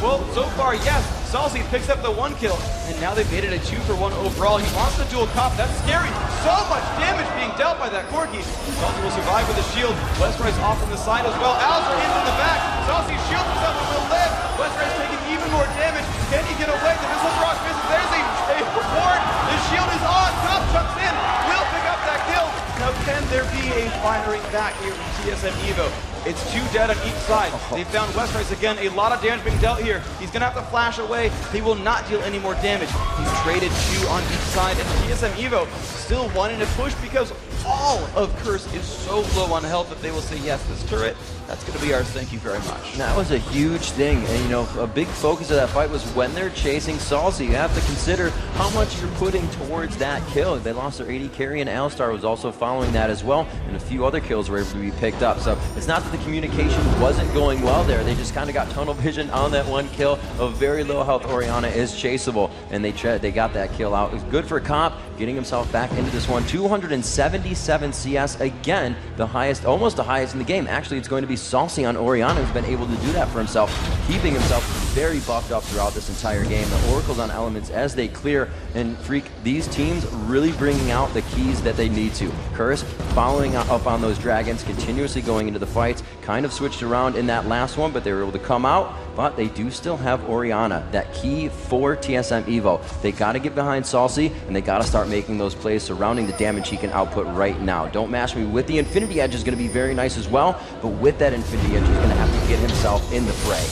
Well, so far, yes. Saucy picks up the 1 kill, and now they've made it a 2-for-1 overall. He wants the dual cop. That's scary. So much damage being dealt by that Corki. Saucy will survive with a shield. Westrice off on the side as well. Alistair in from the back. Saucy shields himself and will live. Westrice taking even more damage. Can he get away? The missile rock misses. There's a reward. The shield is on. Cop jumps in. Will pick up that kill. Now, can there be a firing back here from TSM Evo? It's 2 dead on each side. They found Westrice again. A lot of damage being dealt here. He's going to have to flash away. He will not deal any more damage. He's traded 2 on each side, and TSM Evo still wanting to push because all of Curse is so low on health that they will say, yes, this turret, that's going to be ours, thank you very much. That was a huge thing, and you know, a big focus of that fight was when they're chasing Saucy, you have to consider how much you're putting towards that kill. They lost their AD carry, and Alistar was also following that as well, and a few other kills were able to be picked up. So it's not that the communication wasn't going well there, they just kind of got tunnel vision on that 1 kill. A very low health Orianna is chaseable, and they got that kill out. It was good for Comp, getting himself back into this one. 277 CS, again, the highest, almost the highest in the game. Actually, it's going to be Saucy on Orianna, who's been able to do that for himself, keeping himself very buffed up throughout this entire game. The Oracles on Elements as they clear, and Freak, these teams really bringing out the keys that they need to. Curse following up on those Dragons, continuously going into the fights, kind of switched around in that last one, but they were able to come out. But they do still have Orianna, that key for TSM Evo. They got to get behind Saucy, and they got to start making those plays surrounding the damage he can output right now. Don't mash me with the Infinity Edge is going to be very nice as well, but with that Infinity Edge, he's going to have to get himself in the fray.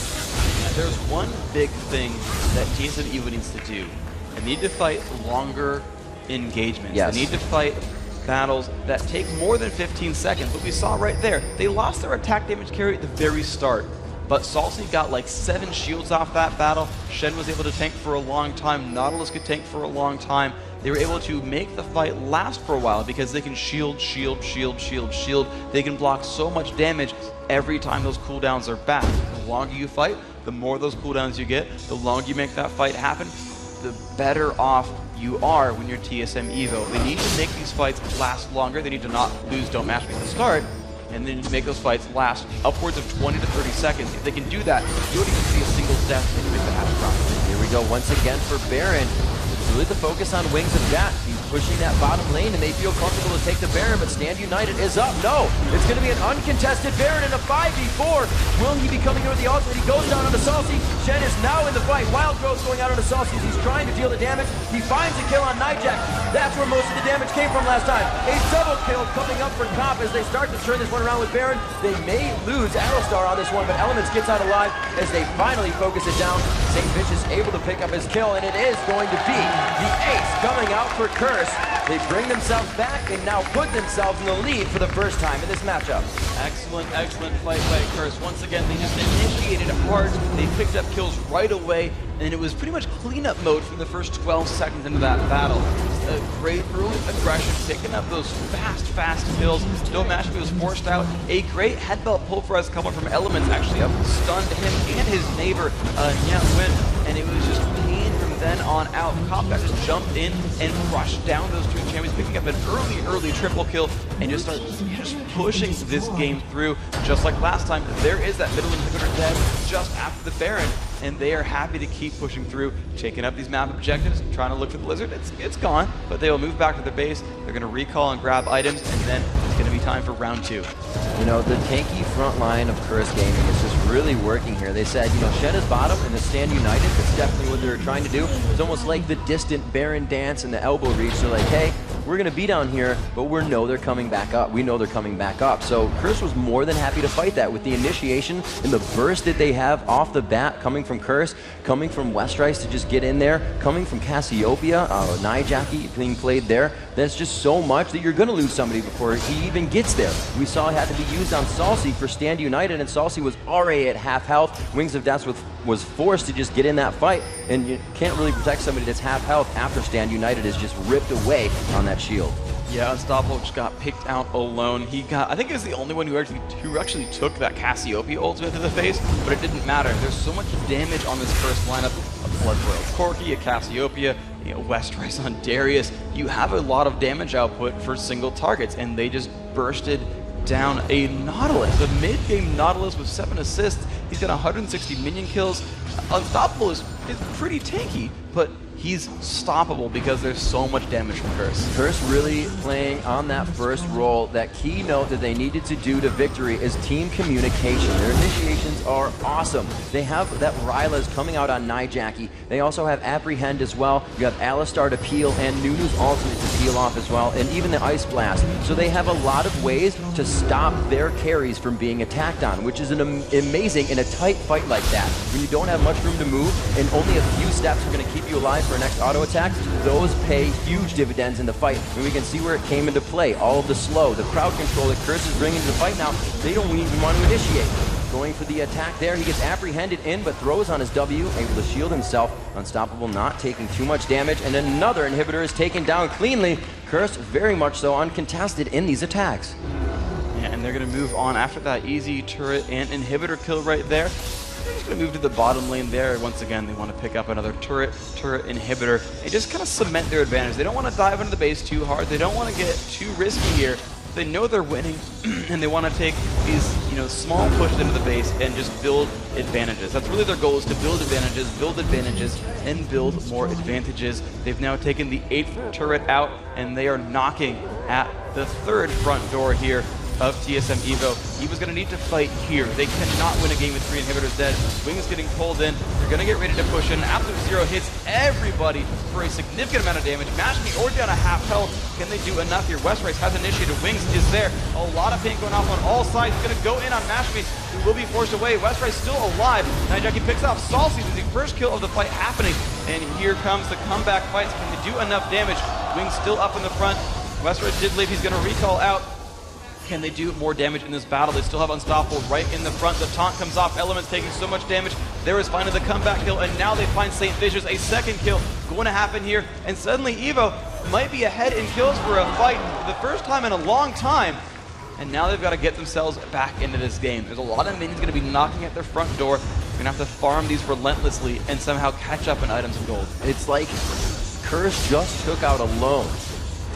There's one big thing that TSM Evo needs to do. They need to fight longer engagements. Yes. They need to fight battles that take more than 15 seconds. But we saw right there, they lost their attack damage carry at the very start. But Saucy got like 7 shields off that battle. Shen was able to tank for a long time. Nautilus could tank for a long time. They were able to make the fight last for a while because they can shield. They can block so much damage every time those cooldowns are back. The longer you fight, the more those cooldowns you get. The longer you make that fight happen, the better off you are when you're TSM Evo. They need to make these fights last longer. They need to not lose Don't Match Me at the start, and then make those fights last upwards of 20 to 30 seconds. If they can do that, you don't even see a single death and you make the happen profit. Here we go once again for Baron. Really the focus on Wings of Death. He's pushing that bottom lane, and they feel comfortable to take the Baron, but Stand United is up. No, it's going to be an uncontested Baron in a 5v4. Will he be coming over the ultimate? He goes down onto Saucy. Shen is now in the fight. Wild Growth going out onto Saucy. He's trying to deal the damage. He finds a kill on Nijak. That's where most of the damage came from last time. A double kill coming up for Comp as they start to turn this one around with Baron. They may lose Alistar on this one, but Elements gets out alive as they finally focus it down. St. Vicious able to pick up his kill, and it is going to be the ace coming out for Curse. They bring themselves back and now put themselves in the lead for the first time in this matchup. Excellent fight by Curse. Once again, they just initiated hard. They picked up kills right away, and it was pretty much cleanup mode from the first 12 seconds into that battle. A great early aggression, picking up those fast kills. Don't Match Me was forced out. A great headbelt pull for us coming from Elements, actually stunned him and his neighbor, Nyat Win, and it was just pain from then on out. Combat just jumped in and crushed down those 2 champions, picking up an early triple kill, and just pushing this game through. Just like last time, there is that middle inhibitor dead just after the Baron, and they are happy to keep pushing through, taking up these map objectives, trying to look for the lizard. It's gone, but they will move back to the base. They're going to recall and grab items, and then it's going to be time for round 2. You know, the tanky front line of Curse Gaming is just really working here. They said, you know, Shed is bottom and the Stand United. That's definitely what they're trying to do. It's almost like the distant Baron dance and the elbow reach. They're like, hey, we're going to be down here, but we know they're coming back up. We know they're coming back up. So Curse was more than happy to fight that with the initiation and the burst that they have off the bat coming from Curse, coming from Westrice to just get in there, coming from Cassiopeia, Nijaki being played there. That's just so much that you're going to lose somebody before he even gets there. We saw it had to be used on Saucy for Stand United, and Saucy was already at half health. Wings of Death was forced to just get in that fight, and you can't really protect somebody that's half health after Stand United is just ripped away on that shield. Yeah, Unstoppable just got picked out alone. I think he was the only one who actually took that Cassiopeia ultimate to the face, but it didn't matter. There's so much damage on this first lineup. A Blood Royal Corki, a Cassiopeia, you know, Westrice on Darius. You have a lot of damage output for single targets, and they just bursted down a Nautilus, a mid-game Nautilus with 7 assists He's got 160 minion kills. Unstoppable is pretty tanky, but he's stoppable because there's so much damage from Curse. Curse really playing on that first roll. That key note that they needed to do to victory is team communication. Their initiations are awesome. They have that Ryla's coming out on Nijaki. They also have Apprehend as well. You have Alistar to peel and Nunu's ultimate to peel off as well, and even the Ice Blast. So they have a lot of ways to stop their carries from being attacked on, which is amazing in a tight fight like that. When you don't have much room to move and only a few steps are going to keep you alive for next auto attack, those pay huge dividends in the fight. And we can see where it came into play. All of the slow, the crowd control that Curse is bringing to the fight now, they don't even want to initiate. Going for the attack there, he gets apprehended in, but throws on his W, able to shield himself. Unstoppable, not taking too much damage, and another inhibitor is taken down cleanly. Curse very much so uncontested in these attacks. Yeah, and they're going to move on after that easy turret and inhibitor kill right there. They're just going to move to the bottom lane there. Once again, they want to pick up another turret, inhibitor, and just kind of cement their advantage. They don't want to dive into the base too hard. They don't want to get too risky here. They know they're winning, and they want to take these, small pushes into the base and just build advantages. That's really their goal, is to build advantages, and build more advantages. They've now taken the 8th turret out, and they are knocking at the 3rd front door here of TSM Evo. Evo's going to need to fight here. They cannot win a game with 3 inhibitors dead. Wings getting pulled in. They're going to get ready to push in. Absolute Zero hits everybody for a significant amount of damage. Mashmi already down a half health. Can they do enough here? Westrice has initiated. Wings is there. A lot of pain going off on all sides. Going to go in on Mashmi, who will be forced away. Westrice still alive. Nijaki picks off Salsi with the first kill of the fight happening. And here comes the comeback fights. Can they do enough damage? Wings still up in the front. Westrice did leave. He's going to recall out. Can they do more damage in this battle? They still have Unstoppable right in the front. The taunt comes off. Elements taking so much damage. There is finally the comeback kill, and now they find St. Vicious. A second kill going to happen here, and suddenly Evo might be ahead in kills for a fight for the first time in a long time. And now they've got to get themselves back into this game. There's a lot of minions going to be knocking at their front door. They're going to have to farm these relentlessly and somehow catch up in items and gold. It's like Curse just took out a loan.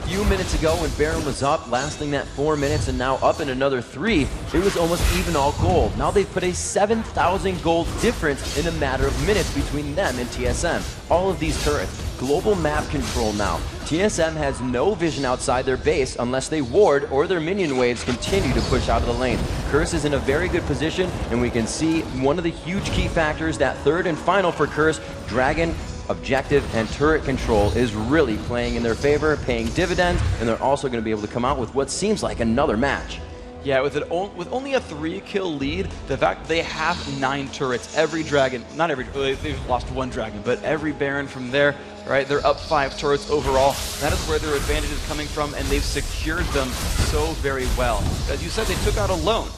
Few minutes ago when Baron was up, lasting that 4 minutes, and now up in another 3, it was almost even all gold. Now they've put a 7,000 gold difference in a matter of minutes between them and TSM. All of these turrets, global map control now. TSM has no vision outside their base unless they ward or their minion waves continue to push out of the lane. Curse is in a very good position, and we can see one of the huge key factors, that 3rd and final for Curse, Dragon, objective, and turret control is really playing in their favor, paying dividends, and they're also going to be able to come out with what seems like another match. Yeah, with only a 3-kill lead, the fact that they have 9 turrets, every dragon, not every, they've lost 1 dragon, but every Baron from there, right, they're up 5 turrets overall. That is where their advantage is coming from, and they've secured them so very well. As you said, they took out a loan,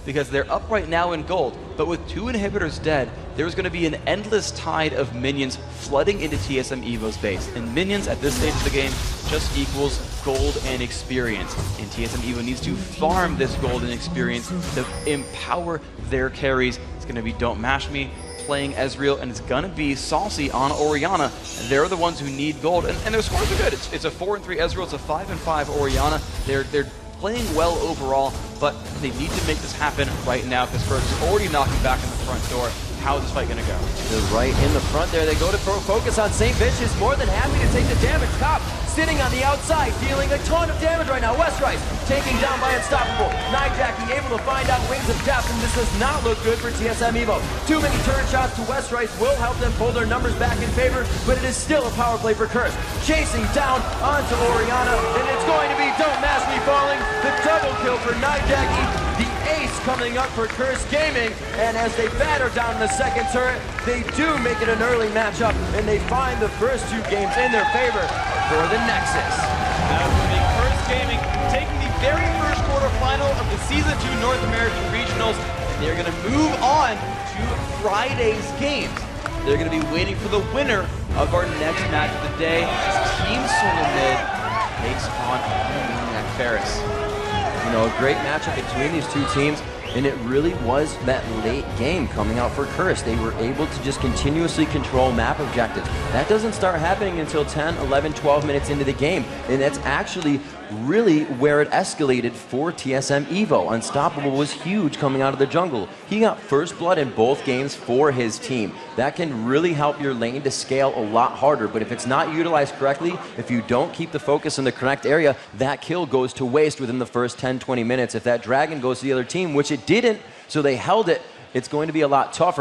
because they're up right now in gold, but with 2 inhibitors dead, there's going to be an endless tide of minions flooding into TSM Evo's base. And minions at this stage of the game just equals gold and experience. And TSM Evo needs to farm this gold and experience to empower their carries. It's going to be Don't Mash Me playing Ezreal, and it's going to be Salsi on Orianna. They're the ones who need gold, and their scores are good. It's a 4-3 Ezreal, it's a 5-5 Orianna. They're playing well overall, but they need to make this happen right now because Curse is already knocking back in the front door. How is this fight going to go? They're right in the front there. They go to focus on St. Vicious, more than happy to take the damage. Top sitting on the outside, dealing a ton of damage right now. Westrice taken down by Unstoppable. Nijaki able to find out Wings of Death, and this does not look good for TSM Evo. Too many turn shots to Westrice will help them pull their numbers back in favor, but it is still a power play for Curse. Chasing down onto Orianna, and it's going to be Don't Mask Me falling. The double kill for Nijaki. The ace coming up for Curse Gaming, and as they batter down the second turret, they do make it an early matchup, and they find the first 2 games in their favor for the Nexus. That will be Curse Gaming taking the very first quarterfinal of the Season 2 North American Regionals, and they're going to move on to Friday's games. They're going to be waiting for the winner of our next match of the day as Team Solomid takes on Ferris. You know, a great matchup between these 2 teams. And it really was that late game coming out for Curse. They were able to just continuously control map objectives. That doesn't start happening until 10, 11, 12 minutes into the game. And that's actually really where it escalated for TSM Evo. Unstoppable was huge coming out of the jungle. He got first blood in both games for his team. That can really help your lane to scale a lot harder, but if it's not utilized correctly, if you don't keep the focus in the correct area, that kill goes to waste within the first 10, 20 minutes. If that dragon goes to the other team, which it didn't, so they held it, it's going to be a lot tougher.